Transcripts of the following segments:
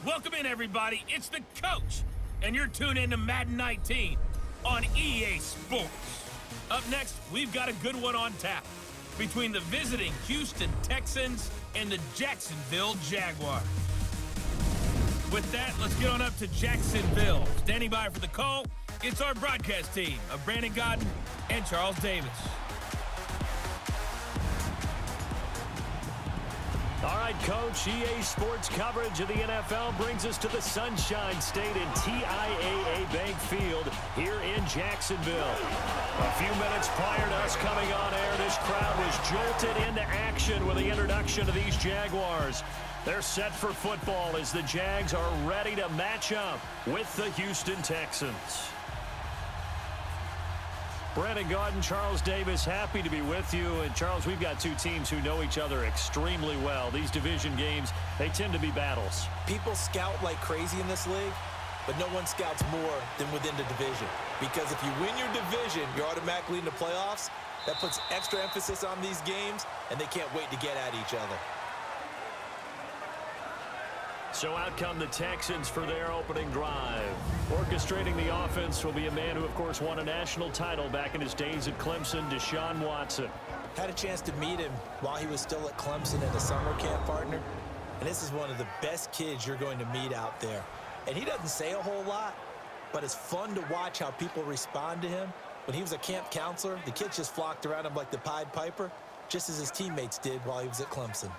Welcome in, everybody. It's the coach, and you're tuned in to Madden 19 on EA Sports. Up next, we've got a good one on tap between the visiting Houston Texans and the Jacksonville Jaguars. With that, let's get on up to Jacksonville. Standing by for the call, it's our broadcast team of Brandon Godden and Charles Davis. All right, Coach, EA Sports coverage of the NFL brings us to the Sunshine State in TIAA Bank Field here in Jacksonville. A few minutes prior to us coming on air, this crowd was jolted into action with the introduction of these Jaguars. They're set for football as the Jags are ready to match up with the Houston Texans. Brandon Godden, Charles Davis, happy to be with you. And, Charles, we've got two teams who know each other extremely well. These division games, they tend to be battles. People scout like crazy in this league, but no one scouts more than within the division. Because if you win your division, you're automatically in the playoffs. That puts extra emphasis on these games, and they can't wait to get at each other. So out come the Texans for their opening drive. Orchestrating the offense will be a man who, of course, won a national title back in his days at Clemson, Deshaun Watson. Had a chance to meet him while he was still at Clemson as a summer camp partner. And this is one of the best kids you're going to meet out there. And he doesn't say a whole lot, but it's fun to watch how people respond to him. When he was a camp counselor, the kids just flocked around him like the Pied Piper, just as his teammates did while he was at Clemson.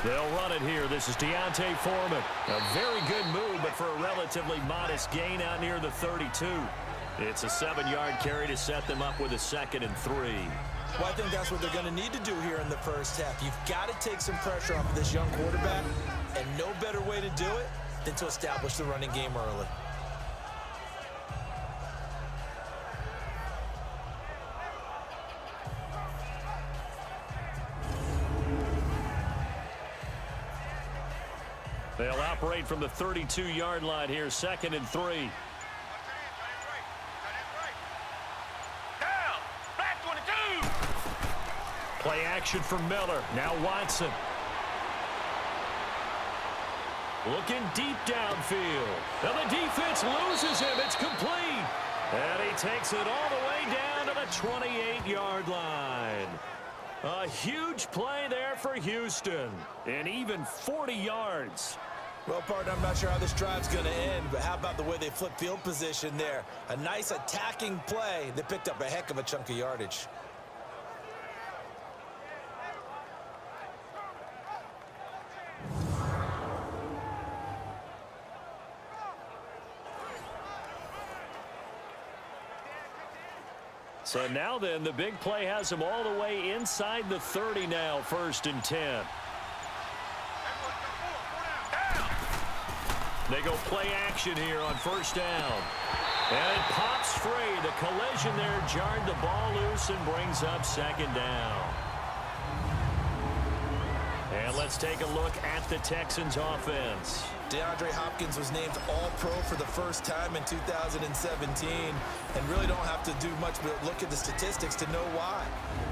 They'll run it here. This is Deontay Foreman. A very good move, but for a relatively modest gain out near the 32. It's a 7-yard carry to set them up with a 2nd and 3. Well, I think that's what they're going to need to do here in the first half. You've got to take some pressure off of this young quarterback, and no better way to do it than to establish the running game early. They'll operate from the 32-yard line here, 2nd and 3. Down! Back 22! Play action for Miller. Now Watson. Looking deep downfield. And the defense loses him. It's complete. And he takes it all the way down to the 28-yard line. A huge play there for Houston. And even 40 yards. Well, partner, I'm not sure how this drive's going to end, but how about the way they flip field position there? A nice attacking play that picked up a heck of a chunk of yardage. So now then, the big play has them all the way inside the 30 now, 1st and 10. They go play action here on 1st down. And it pops free. The collision there jarred the ball loose and brings up 2nd down. And let's take a look at the Texans offense. DeAndre Hopkins was named All-Pro for the first time in 2017 and really don't have to do much but look at the statistics to know why.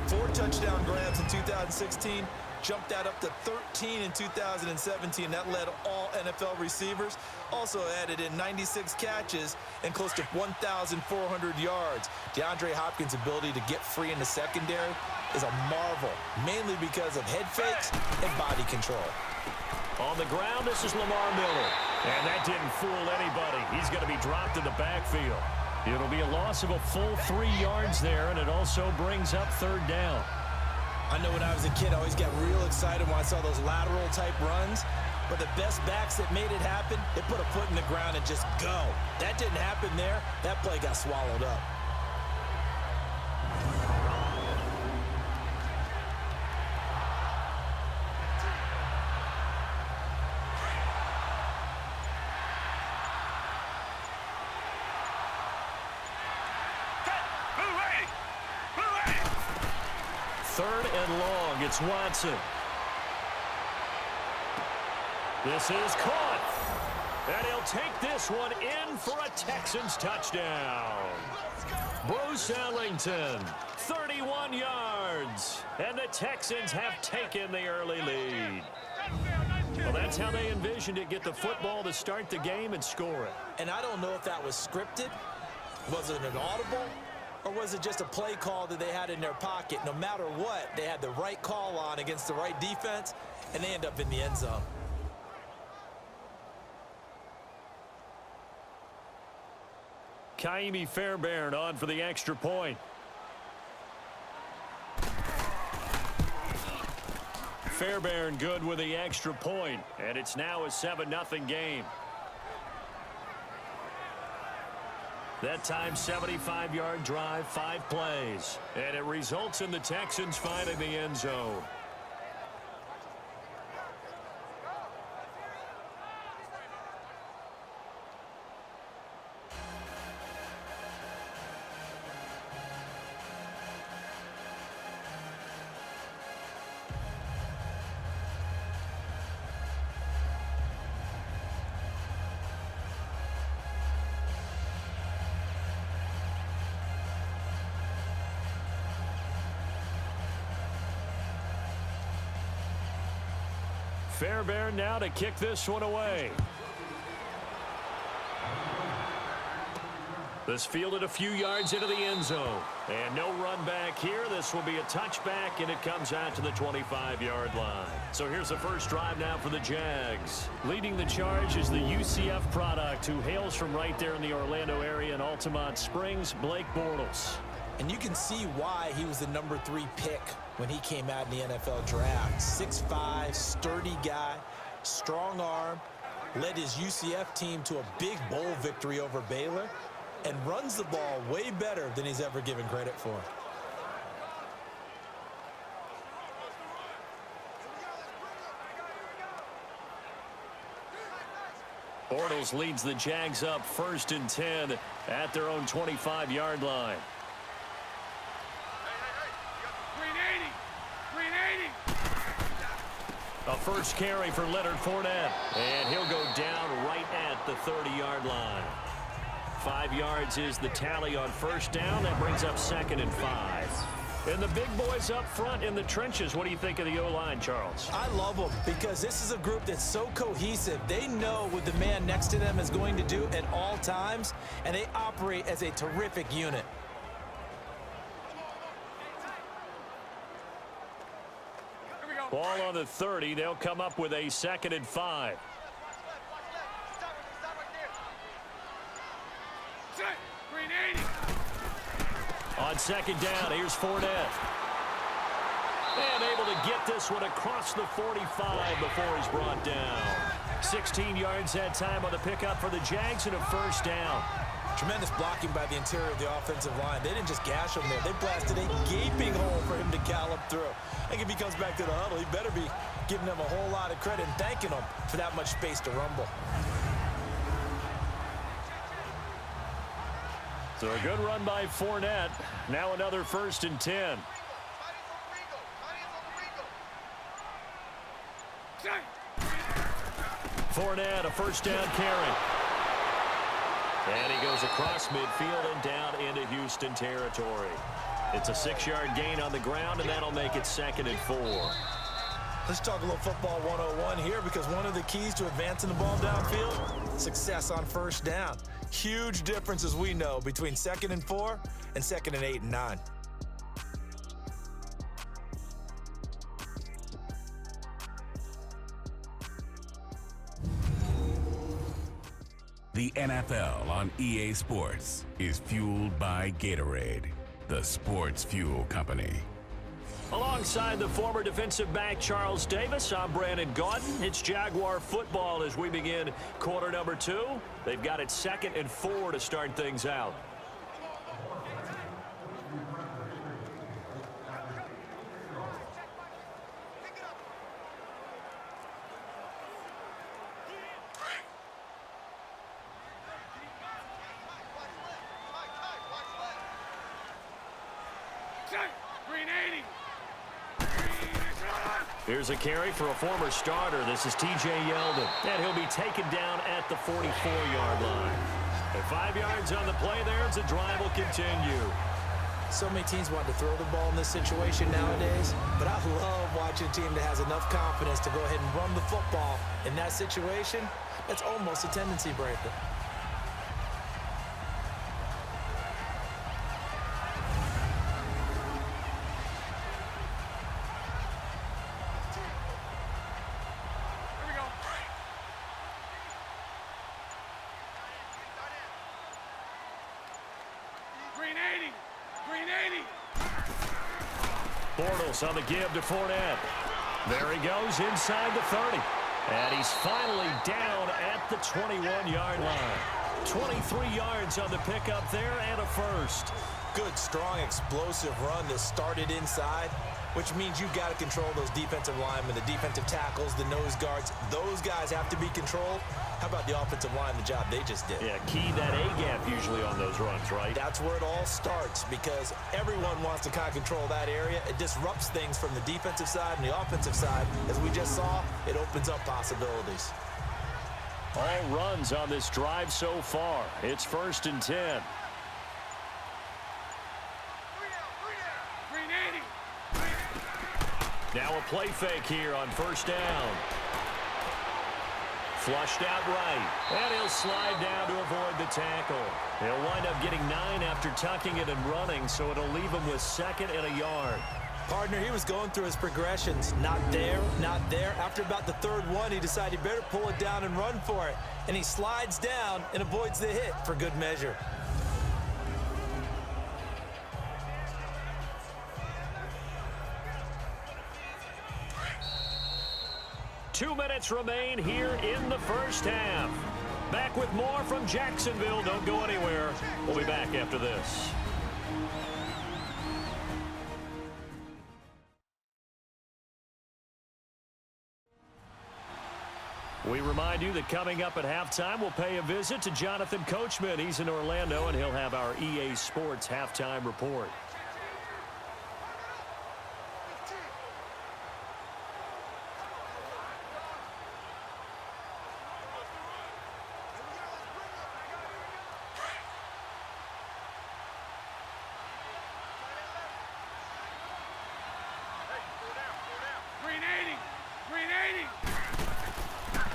4 touchdown grabs in 2016, jumped that up to 13 in 2017. That led all NFL receivers. Also added in 96 catches and close to 1,400 yards. DeAndre Hopkins' ability to get free in the secondary is a marvel, mainly because of head fakes and body control. On the ground, this is Lamar Miller. And that didn't fool anybody. He's going to be dropped in the backfield. It'll be a loss of a full 3 yards there, and it also brings up 3rd down. I know when I was a kid, I always got real excited when I saw those lateral-type runs. But the best backs that made it happen, they put a foot in the ground and just go. That didn't happen there. That play got swallowed up. Third and long. It's Watson. This is caught. And he'll take this one in for a Texans touchdown. Bruce Ellington, 31 yards. And the Texans have taken the early lead. Well, that's how they envisioned it. Get the football to start the game and score it. And I don't know if that was scripted. Was it an audible? Or was it just a play call that they had in their pocket? No matter what, they had the right call on against the right defense, and they end up in the end zone. Kaimi Fairbairn on for the extra point. Fairbairn good with the extra point, and it's now a 7-0 game. That time, 75-yard drive, 5 plays, and it results in the Texans finding the end zone. Fairbairn now to kick this one away. This fielded a few yards into the end zone. And no run back here. This will be a touchback, and it comes out to the 25-yard line. So here's the first drive now for the Jags. Leading the charge is the UCF product, who hails from right there in the Orlando area in Altamont Springs, Blake Bortles. And you can see why he was the number 3 pick when he came out in the NFL draft. 6'5", sturdy guy, strong arm, led his UCF team to a big bowl victory over Baylor, and runs the ball way better than he's ever given credit for. Bortles leads the Jags up 1st and 10 at their own 25-yard line. A first carry for Leonard Fournette, and he'll go down right at the 30-yard line. 5 yards is the tally on first down. That brings up 2nd and 5. And the big boys up front in the trenches. What do you think of the O-line, Charles? I love them because this is a group that's so cohesive. They know what the man next to them is going to do at all times, and they operate as a terrific unit. Ball on the 30. They'll come up with a 2nd and 5. On 2nd down, here's Fournette. And able to get this one across the 45 before he's brought down. 16 yards that time on the pickup for the Jags and a first down. Tremendous blocking by the interior of the offensive line. They didn't just gash him there. They blasted a gaping hole for him to gallop through. I think if he comes back to the huddle, he better be giving them a whole lot of credit and thanking them for that much space to rumble. So a good run by Fournette. Now another 1st and 10. Fournette, a first down carry. And he goes across midfield and down into Houston territory. It's a 6-yard gain on the ground, and that'll make it 2nd and 4. Let's talk a little football 101 here, because one of the keys to advancing the ball downfield, success on first down. Huge difference, as we know, between 2nd and 4 and 2nd and 8 and 9. The NFL on EA Sports is fueled by Gatorade, the sports fuel company. Alongside the former defensive back Charles Davis, I'm Brandon Gaudin. It's Jaguar football as we begin quarter number 2. They've got it 2nd and 4 to start things out. Here's a carry for a former starter. This is T.J. Yeldon, and he'll be taken down at the 44-yard line. And 5 yards on the play there as the drive will continue. So many teams want to throw the ball in this situation nowadays, but I love watching a team that has enough confidence to go ahead and run the football. In that situation, that's almost a tendency breaker. Bortles on the give to Fournette. There he goes inside the 30. And he's finally down at the 21-yard line. 23 yards on the pickup there and a first. Good, strong, explosive run that started inside, which means you've got to control those defensive linemen, the defensive tackles, the nose guards. Those guys have to be controlled. How about the offensive line, the job they just did? Yeah, key that A-gap usually on those runs, right? That's where it all starts because everyone wants to kind of control that area. It disrupts things from the defensive side and the offensive side. As we just saw, it opens up possibilities. All runs on this drive so far. It's 1st and 10. Now a play fake here on 1st down. Flushed out right, and he'll slide down to avoid the tackle. He'll wind up getting 9 after tucking it and running, so it'll leave him with 2nd and a yard. Partner, he was going through his progressions. Not there, not there. After about the 3rd one, he decided he better pull it down and run for it. And he slides down and avoids the hit for good measure. Two minutes remain here in the first half. Back with more from Jacksonville. Don't go anywhere. We'll be back after this. We remind you that coming up at halftime, we'll pay a visit to Jonathan Coachman. He's in Orlando, and he'll have our EA Sports halftime report.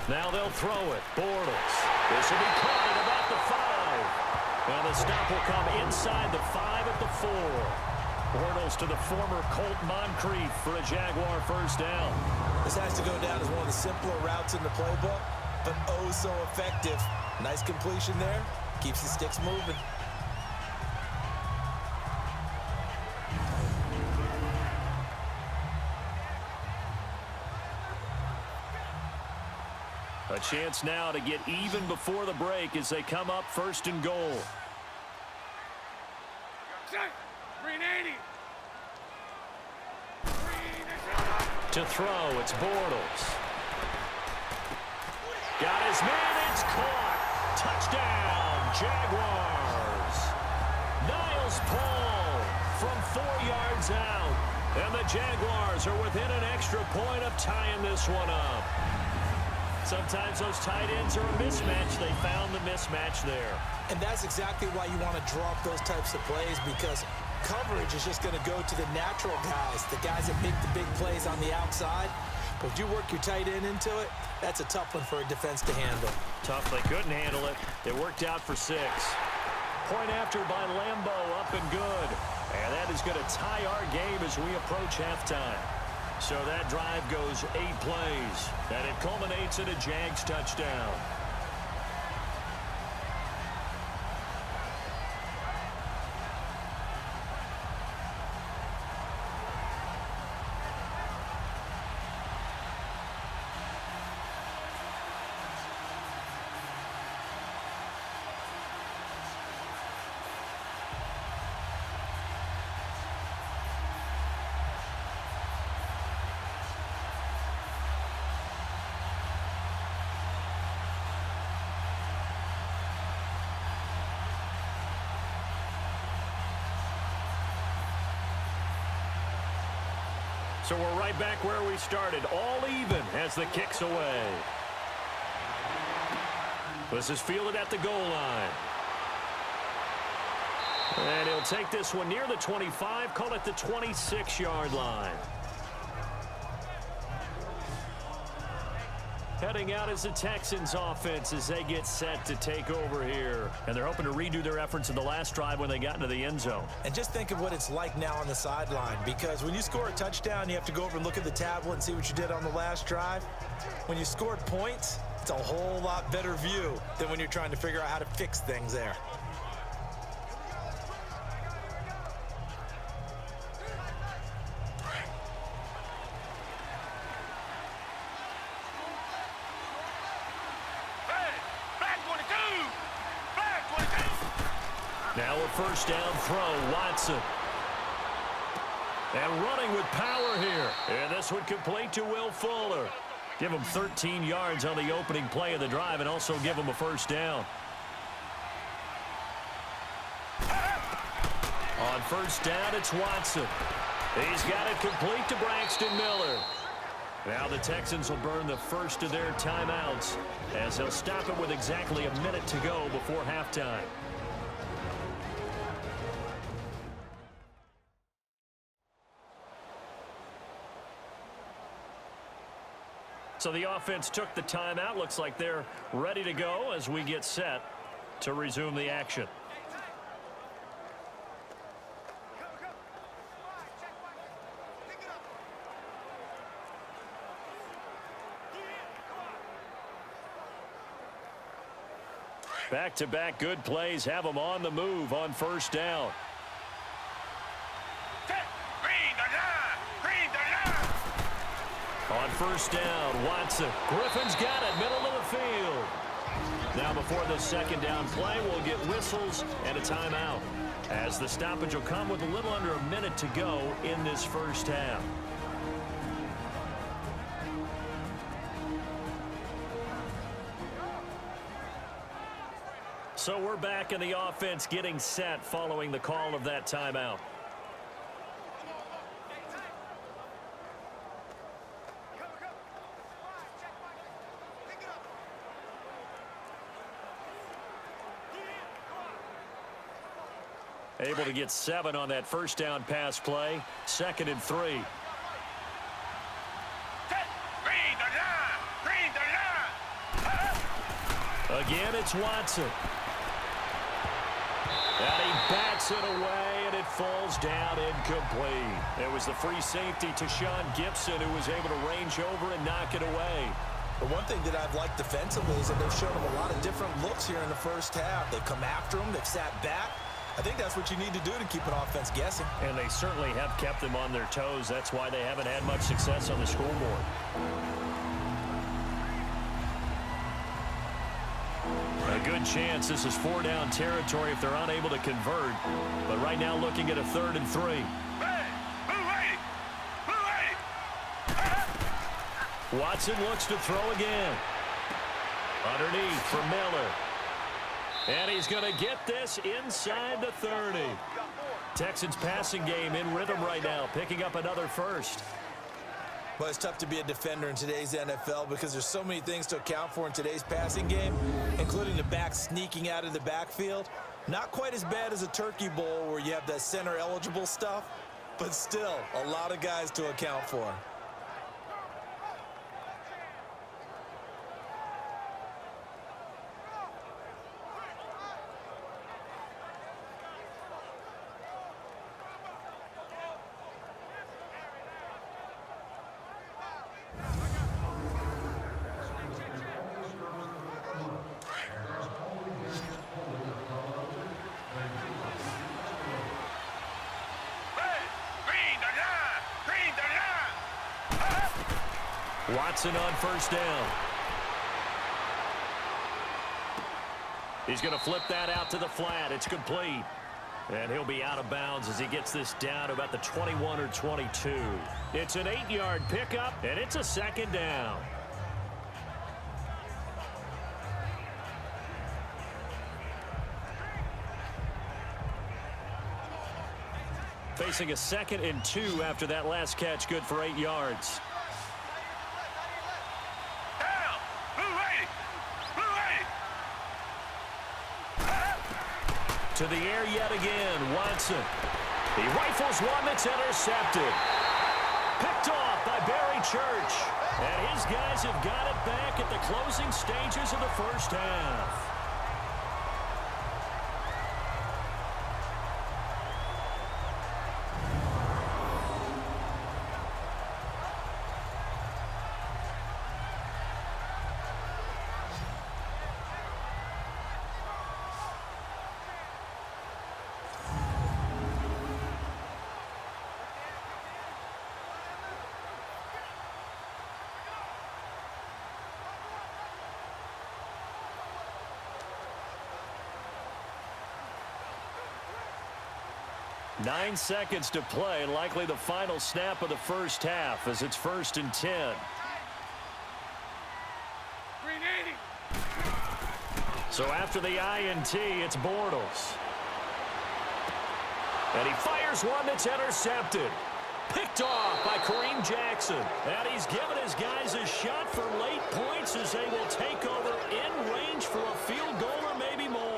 Now they'll throw it. Bortles. This will be caught at about the 5. And the stop will come inside the 5 at the 4. Bortles to the former Colt Moncrief for a Jaguar first down. This has to go down as one of the simpler routes in the playbook, but oh so effective. Nice completion there. Keeps the sticks moving. A chance now to get even before the break as they come up 1st and goal. To throw, it's Bortles. Got his man, it's caught. Touchdown, Jaguars. Niles Paul from 4 yards out. And the Jaguars are within an extra point of tying this one up. Sometimes those tight ends are a mismatch. They found the mismatch there. And that's exactly why you want to draw up those types of plays, because coverage is just going to go to the natural guys, the guys that make the big plays on the outside. But if you work your tight end into it, that's a tough one for a defense to handle. Tough. They couldn't handle it. It worked out for 6. Point after by Lambo, up and good. And that is going to tie our game as we approach halftime. So that drive goes 8 plays, and it culminates in a Jags touchdown. So we're right back where we started, all even as the kick's away. This is fielded at the goal line. And he'll take this one near the 25, call it the 26-yard line. Heading out is the Texans offense as they get set to take over here. And they're hoping to redo their efforts in the last drive when they got into the end zone. And just think of what it's like now on the sideline, because when you score a touchdown, you have to go over and look at the tablet and see what you did on the last drive. When you scored points, it's a whole lot better view than when you're trying to figure out how to fix things there. Now a first down throw, Watson. And running with power here. And this one complete to Will Fuller. Give him 13 yards on the opening play of the drive and also give him a first down. On first down, it's Watson. He's got it complete to Braxton Miller. Now the Texans will burn the first of their timeouts as they'll stop it with exactly a minute to go before halftime. So the offense took the timeout. Looks like they're ready to go as we get set to resume the action. Back-to-back good plays have them on the move on first down. On first down, Watson. Griffin's got it, middle of the field. Now before the second down play, we'll get whistles and a timeout, as the stoppage will come with a little under a minute to go in this first half. So we're back in the offense getting set following the call of that timeout. Able to get 7 on that first down pass play. 2nd and 3. Again, it's Watson. And he bats it away, and it falls down incomplete. It was the free safety to Sean Gibson who was able to range over and knock it away. But one thing that I've liked defensively is that they've shown him a lot of different looks here in the first half. They've come after him. They've sat back. I think that's what you need to do to keep an offense guessing. And they certainly have kept them on their toes. That's why they haven't had much success on the scoreboard. A good chance this is 4-down territory if they're unable to convert. But right now looking at a 3rd and 3. Watson looks to throw again. Underneath for Miller. And he's going to get this inside the 30. Texans passing game in rhythm right now, picking up another first. Well, it's tough to be a defender in today's NFL because there's so many things to account for in today's passing game, including the back sneaking out of the backfield. Not quite as bad as a turkey bowl where you have that center eligible stuff, but still a lot of guys to account for. Watson on first down. He's going to flip that out to the flat. It's complete. And he'll be out of bounds as he gets this down to about the 21 or 22. It's an 8-yard pickup, and it's a 2nd down. facing a 2nd and 2 after that last catch, good for 8 yards. To the air yet again, Watson. He rifles one that's intercepted. Picked off by Barry Church. And his guys have got it back at the closing stages of the first half. Nine seconds to play, likely the final snap of the first half as it's 1st and 10. So after the INT, it's Bortles. And he fires one that's intercepted. Picked off by Kareem Jackson. And he's given his guys a shot for late points as they will take over in range for a field goal or maybe more.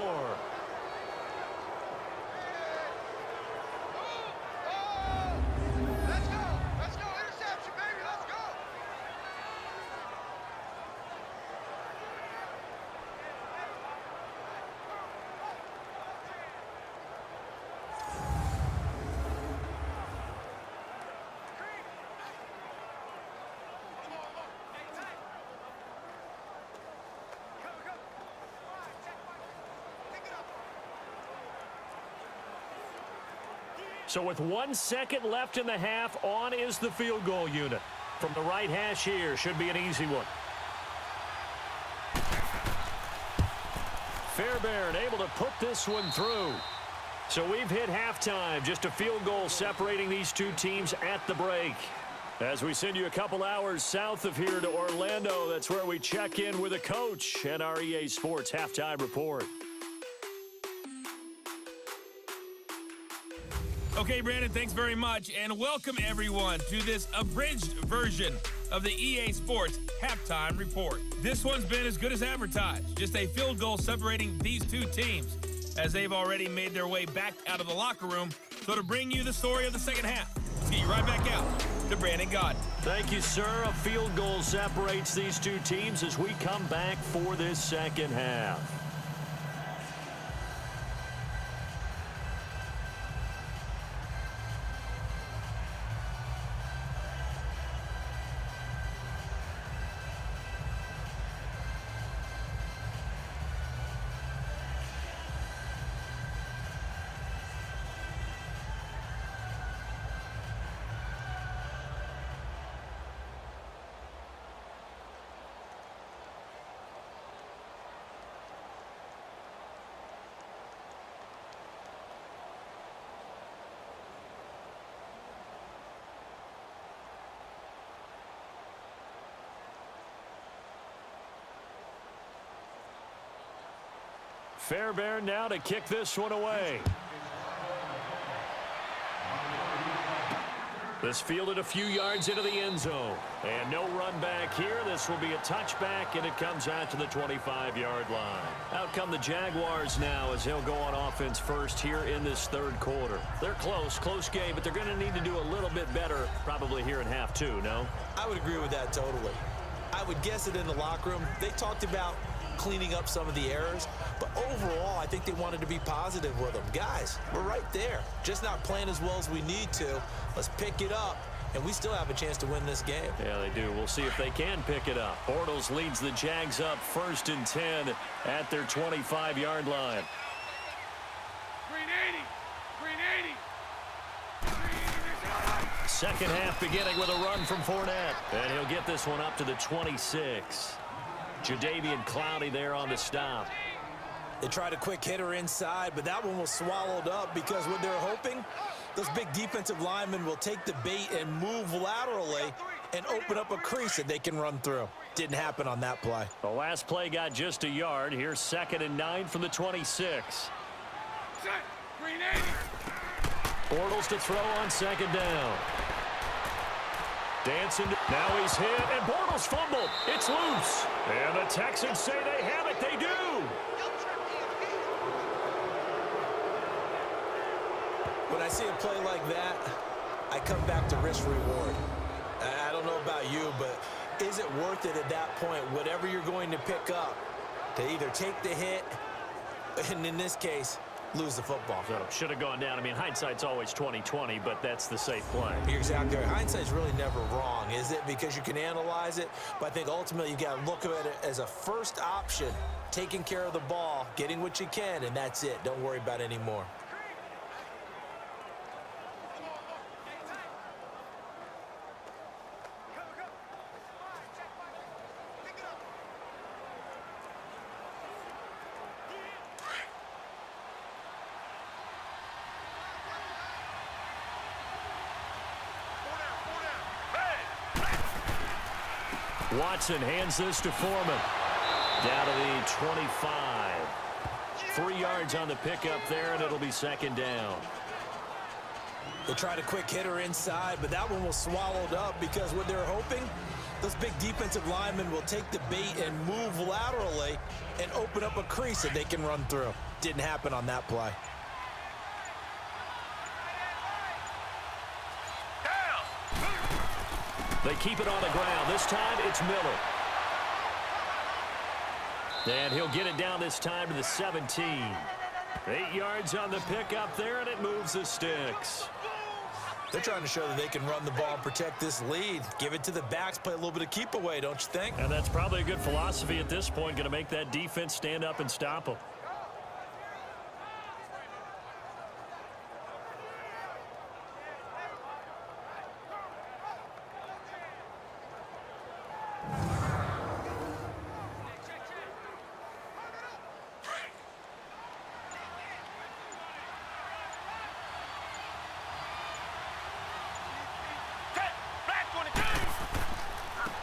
So with 1 second left in the half, on is the field goal unit. From the right hash here, should be an easy one. Fairbairn able to put this one through. So we've hit halftime, just a field goal separating these two teams at the break. As we send you a couple hours south of here to Orlando, that's where we check in with a coach and our EA Sports Halftime Report. Okay, Brandon, thanks very much, and welcome everyone to this abridged version of the EA Sports Halftime Report. This one's been as good as advertised, just a field goal separating these two teams as they've already made their way back out of the locker room. So to bring you the story of the second half, let's get you right back out to Brandon Gaudin. Thank you, sir. A field goal separates these two teams as we come back for this second half. Fairbairn now to kick this one away. This fielded a few yards into the end zone. And no run back here. This will be a touchback, and it comes out to the 25-yard line. Out come the Jaguars now as they'll go on offense first here in this third quarter. They're close game, but they're going to need to do a little bit better probably here in half two, no? I would agree with that totally. I would guess it in the locker room. They talked about cleaning up some of the errors, but overall I think they wanted to be positive with them. Guys, we're right there, just not playing as well as we need to. Let's pick it up, and we still have a chance to win this game. Yeah, they do. We'll see if they can pick it up. Bortles leads the Jags up 1st and 10 at their 25-yard line. Green 80. Second half beginning with a run from Fournette, and he'll get this one up to the 26. Jadeveon Clowney there on the stop. They tried a quick hitter inside, but that one was swallowed up because what they're hoping, those big defensive linemen will take the bait and move laterally and open up a crease that they can run through. Didn't happen on that play. The last play got just a yard. Here's 2nd and 9 from the 26. Set. Green 80. Bortles to throw on second down. Dancing. Now he's hit, and Bortles fumbled. It's loose. And the Texans say they have it. They do. When I see a play like that, I come back to risk-reward. I don't know about you, but is it worth it at that point, whatever you're going to pick up, to either take the hit, and in this case, lose the football? So should have gone down. I mean, hindsight's always 20/20, but that's the safe play. You're exactly right. Hindsight's really never wrong, is it? Because you can analyze it, but I think ultimately you got to look at it as a first option, taking care of the ball, getting what you can, and that's it. Don't worry about it anymore. Watson hands this to Foreman. Down to the 25. 3 yards on the pickup there, and it'll be second down. They tried a quick hitter inside, but that one was swallowed up because what they're hoping, those big defensive linemen will take the bait and move laterally and open up a crease that they can run through. Didn't happen on that play. They keep it on the ground. This time it's Miller. And he'll get it down this time to the 17. 8 yards on the pickup there, and it moves the sticks. They're trying to show that they can run the ball and protect this lead. Give it to the backs, play a little bit of keep away, don't you think? And that's probably a good philosophy at this point, going to make that defense stand up and stop them.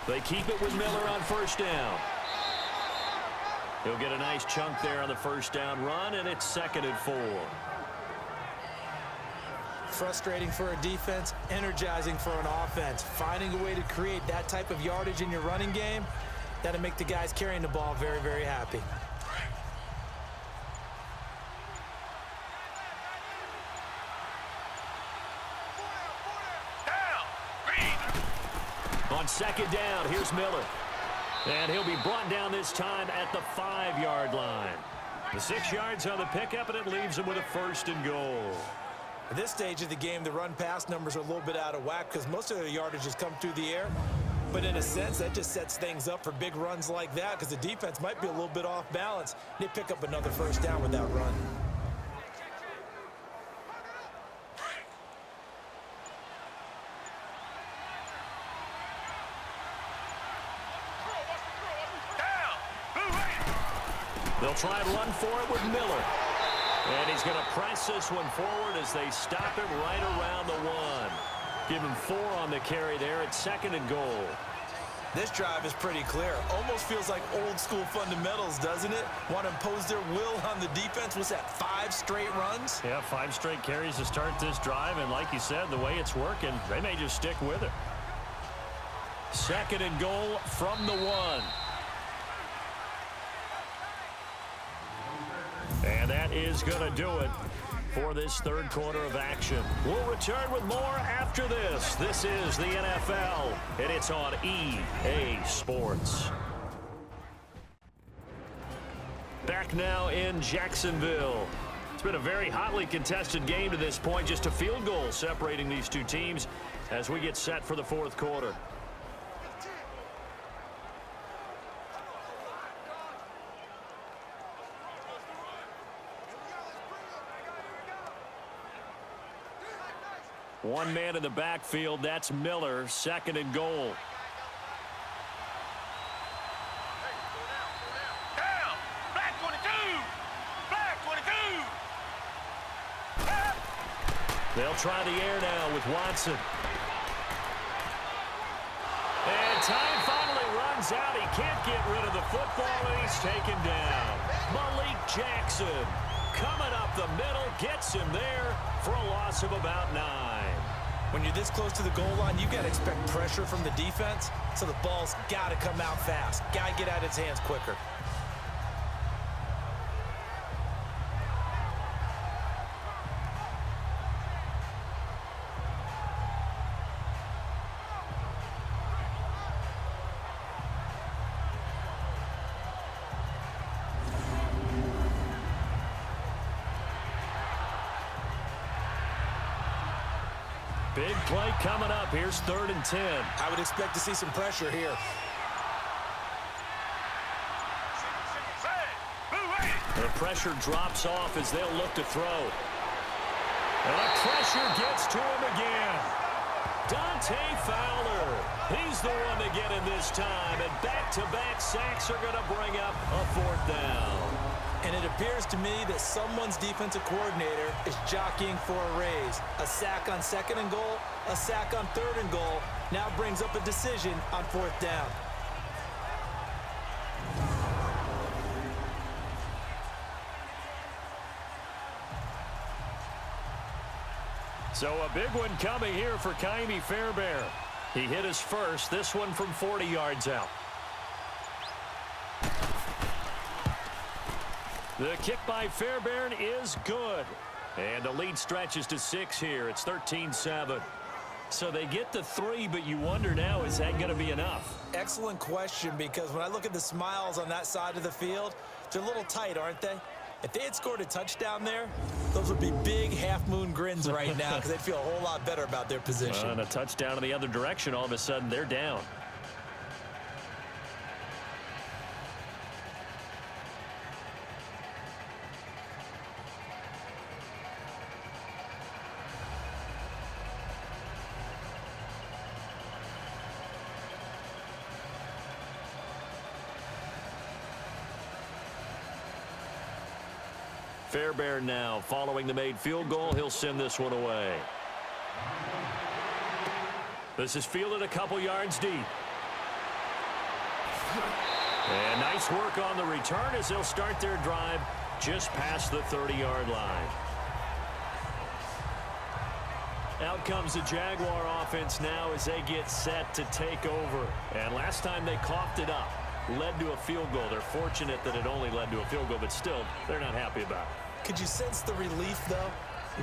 They keep it with Miller on first down. He'll get a nice chunk there on the first down run, and it's 2nd and 4. Frustrating for a defense, energizing for an offense. Finding a way to create that type of yardage in your running game, that'll make the guys carrying the ball very, very happy. On second down, here's Miller. And he'll be brought down this time at the 5-yard line. The 6 yards on the pickup, and it leaves him with a 1st and goal. At this stage of the game, the run-pass numbers are a little bit out of whack because most of their yardage has come through the air. But in a sense, that just sets things up for big runs like that because the defense might be a little bit off balance. They pick up another first down with that run. They'll try and run for it with Miller. And he's going to press this one forward as they stop him right around the 1. Give him 4 on the carry there at 2nd and goal. This drive is pretty clear. Almost feels like old school fundamentals, doesn't it? Want to impose their will on the defense. Was that 5 straight runs? Yeah, 5 straight carries to start this drive. And like you said, the way it's working, they may just stick with it. 2nd and goal from the 1. And that is going to do it for this 3rd quarter of action. We'll return with more after this. This is the NFL, and it's on EA Sports. Back now in Jacksonville. It's been a very hotly contested game to this point. Just a field goal separating these two teams as we get set for the 4th quarter. One man in the backfield, that's Miller, 2nd and goal. Down! Black 22! Black 22! They'll try the air now with Watson. And time finally runs out. He can't get rid of the football, and he's taken down. Malik Jackson coming up the middle, gets him there for a loss of about 9. When you're this close to the goal line, you got to expect pressure from the defense, so the ball's got to come out fast. Got to get out of his hands quicker. Big play coming up. Here's 3rd and 10. I would expect to see some pressure here. The pressure drops off as they'll look to throw. And the pressure gets to him again. Dante Fowler. He's the one to get him this time. And back-to-back sacks are going to bring up a 4th down. And it appears to me that someone's defensive coordinator is jockeying for a raise. A sack on 2nd and goal, a sack on 3rd and goal, now brings up a decision on 4th down. So a big one coming here for Ka'imi Fairbairn. He hit his first, this one from 40 yards out. The kick by Fairbairn is good. And the lead stretches to 6 here. It's 13-7. So they get the 3, but you wonder now, is that going to be enough? Excellent question, because when I look at the smiles on that side of the field, they're a little tight, aren't they? If they had scored a touchdown there, those would be big half-moon grins right now because they'd feel a whole lot better about their position. And a touchdown in the other direction, all of a sudden they're down. Fairbairn now following the made field goal. He'll send this one away. This is fielded a couple yards deep. And nice work on the return as they'll start their drive just past the 30-yard line. Out comes the Jaguar offense now as they get set to take over. And last time they coughed it up, led to a field goal. They're fortunate that it only led to a field goal, but still, they're not happy about it. Could you sense the relief, though,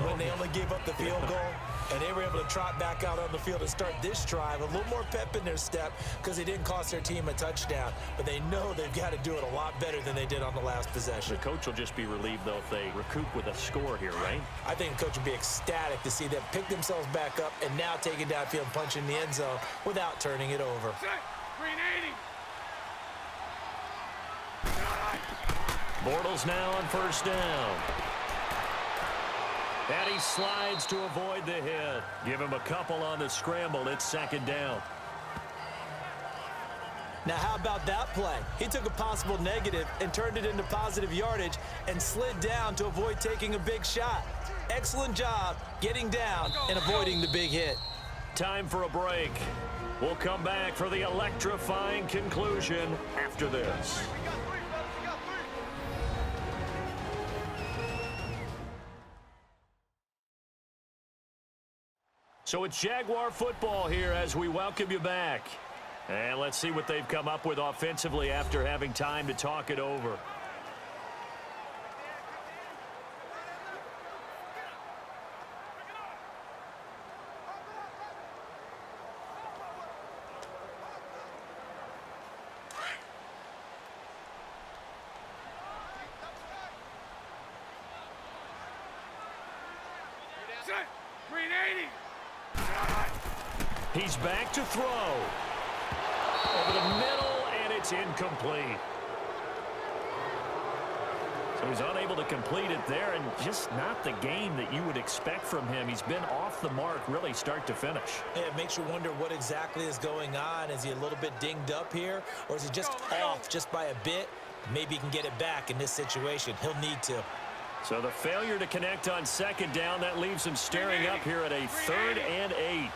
when they only gave up the field goal? And they were able to trot back out on the field and start this drive. A little more pep in their step because they didn't cost their team a touchdown. But they know they've got to do it a lot better than they did on the last possession. The coach will just be relieved, though, if they recoup with a score here, right? I think the coach would be ecstatic to see them pick themselves back up and now take it downfield and punch in the end zone without turning it over. Bortles now on 1st down. And he slides to avoid the hit. Give him a couple on the scramble. It's 2nd down. Now, how about that play? He took a possible negative and turned it into positive yardage and slid down to avoid taking a big shot. Excellent job getting down and avoiding the big hit. Time for a break. We'll come back for the electrifying conclusion after this. So it's Jaguar football here as we welcome you back. And let's see what they've come up with offensively after having time to talk it over. He's back to throw. Over the middle, and it's incomplete. So he's unable to complete it there, and just not the game that you would expect from him. He's been off the mark really start to finish. Yeah, it makes you wonder what exactly is going on. Is he a little bit dinged up here, or is he just off just by a bit? Maybe he can get it back in this situation. He'll need to. So the failure to connect on 2nd down, that leaves him staring up here at a 3rd and 8.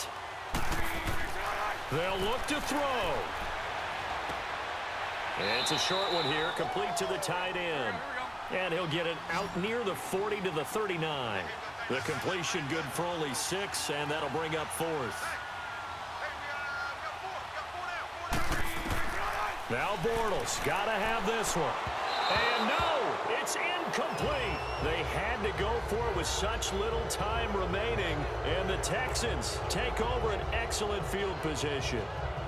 They'll look to throw. It's a short one here, complete to the tight end. And he'll get it out near the 40 to the 39. The completion good for only 6, and that'll bring up 4th. Now Bortles got to have this one. And no, it's incomplete. They had to go for it with such little time remaining, and the Texans take over an excellent field position.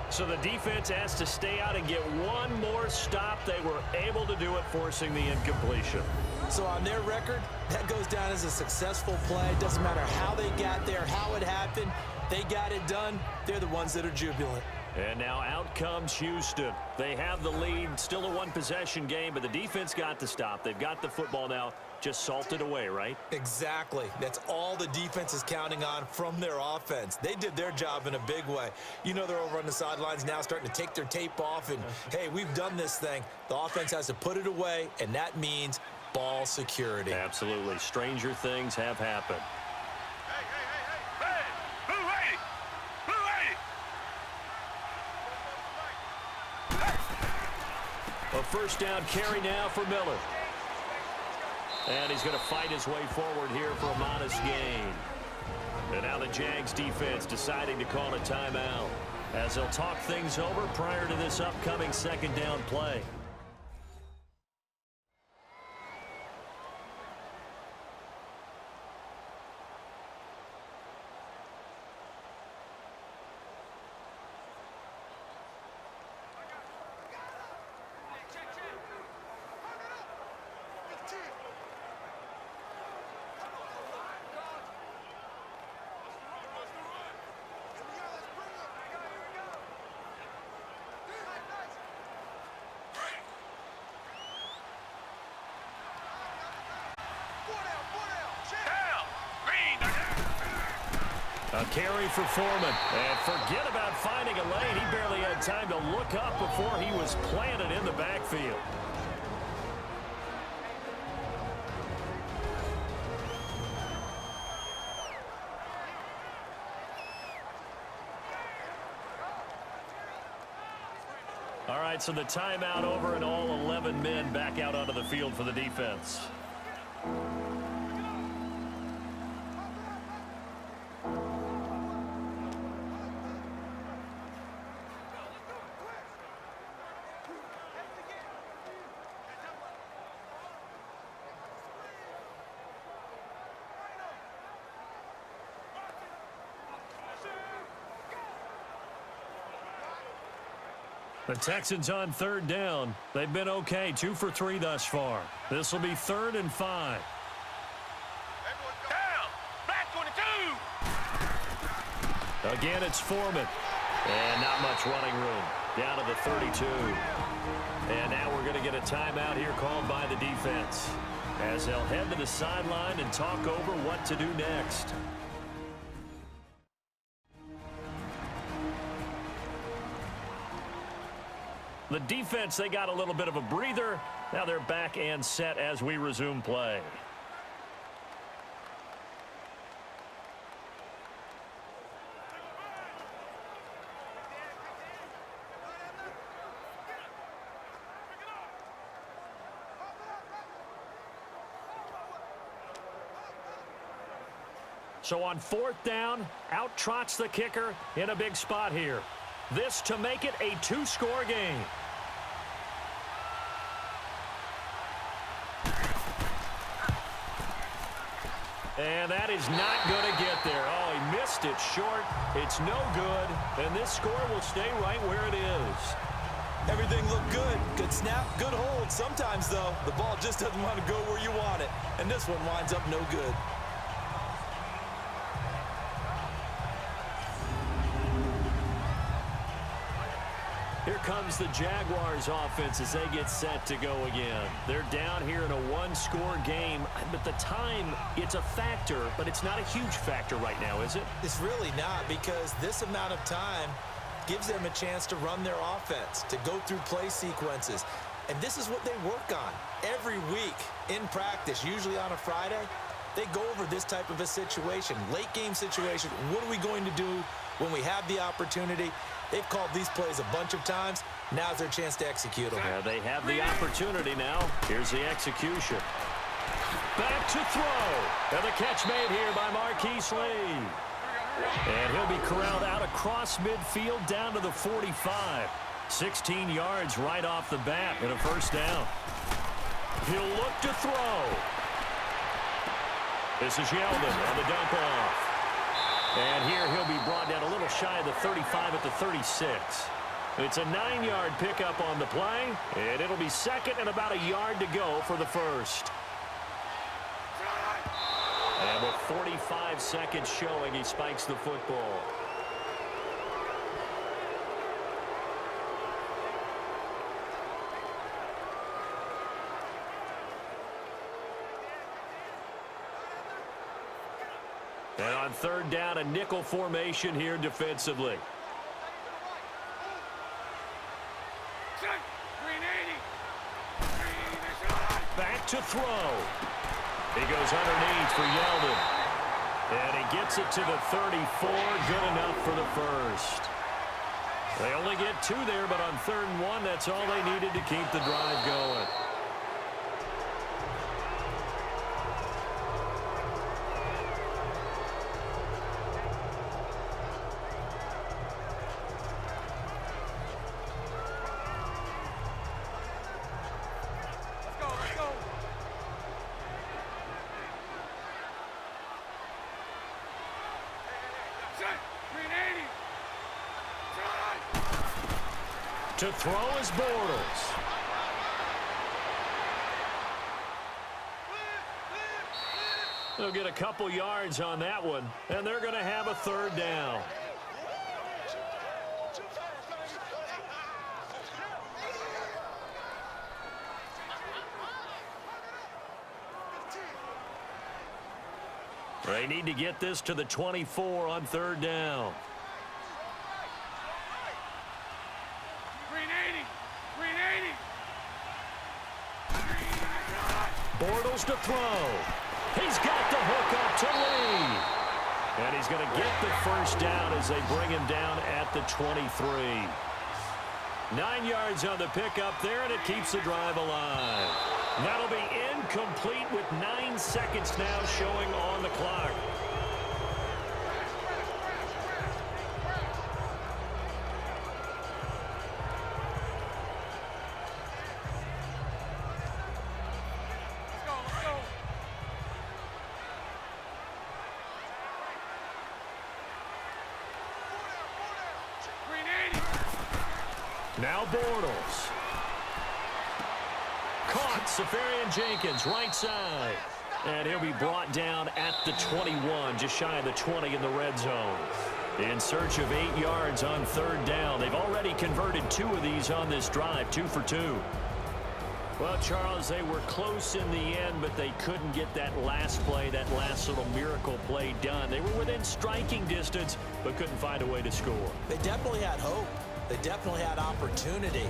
So the defense has to stay out and get one more stop. They were able to do it, forcing the incompletion. So on their record, that goes down as a successful play. It doesn't matter how they got there, how it happened. They got it done. They're the ones that are jubilant. And now out comes Houston. They have the lead, still a one-possession game, but the defense got the stop. They've got the football now, just salted away, right? Exactly. That's all the defense is counting on from their offense. They did their job in a big way. You know they're over on the sidelines now starting to take their tape off, and, hey, we've done this thing. The offense has to put it away, and that means ball security. Absolutely. Stranger things have happened. A first down carry now for Miller. And he's going to fight his way forward here for a modest gain. And now the Jags defense deciding to call a timeout as they'll talk things over prior to this upcoming second down play. A carry for Foreman. And forget about finding a lane. He barely had time to look up before he was planted in the backfield. All right, so the timeout over and all 11 men back out onto the field for the defense. The Texans on third down. They've been okay, 2 for 3 thus far. This will be 3rd and 5. Down! Back 22! Again, it's Foreman. And not much running room. Down to the 32. And now we're going to get a timeout here called by the defense, as they'll head to the sideline and talk over what to do next. The defense, they got a little bit of a breather. Now they're back and set as we resume play. So on 4th down, out trots the kicker in a big spot here. This to make it a 2-score game. And that is not going to get there. Oh, he missed it short. It's no good. And this score will stay right where it is. Everything looked good. Good snap, good hold. Sometimes, though, the ball just doesn't want to go where you want it. And this one winds up no good. Here comes the Jaguars offense as they get set to go again. They're down here in a 1-score game. But the time, it's a factor, but it's not a huge factor right now, is it? It's really not, because this amount of time gives them a chance to run their offense, to go through play sequences. And this is what they work on every week in practice, usually on a Friday. They go over this type of a situation, late game situation. What are we going to do when we have the opportunity? They've called these plays a bunch of times. Now's their chance to execute them. Yeah, they have the opportunity now. Here's the execution. Back to throw. And the catch made here by Marquise Lee. And he'll be corralled out across midfield down to the 45. 16 yards right off the bat and a first down. He'll look to throw. This is Yeldon on the dump off. And here he'll be brought down a little shy of the 35 at the 36. It's a 9-yard pickup on the play, and it'll be second and about a yard to go for the first. And with 45 seconds showing, he spikes the football. And on third down, a nickel formation here defensively. Back to throw. He goes underneath for Yeldon. And he gets it to the 34. Good enough for the first. They only get 2 there, but on 3rd and 1, that's all they needed to keep the drive going. To throw is Bortles. They'll get a couple yards on that one, and they're going to have a 3rd down. They need to get this to the 24 on 3rd down. Bortles to throw. He's got the hook up to Lee. And he's going to get the first down as they bring him down at the 23. 9 yards on the pickup there, and it keeps the drive alive. That'll be incomplete with 9 seconds now showing on the clock. Now Bortles. Caught. Safarian-Jenkins, right side. And he'll be brought down at the 21, just shy of the 20 in the red zone. In search of 8 yards on 3rd down. They've already converted 2 of these on this drive, 2 for 2. Well, Charles, they were close in the end, but they couldn't get that last play, that last little miracle play done. They were within striking distance, but couldn't find a way to score. They definitely had hope. They definitely had opportunity,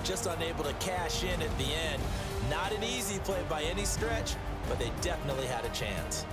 just unable to cash in at the end. Not an easy play by any stretch, but they definitely had a chance.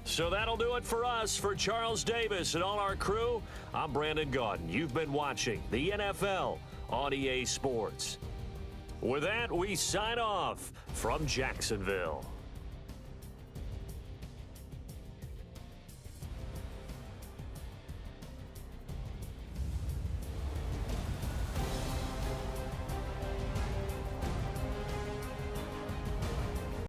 So that'll do it for us. For Charles Davis and all our crew, I'm Brandon Gaudin. You've been watching the NFL on EA Sports. With that, we sign off from Jacksonville.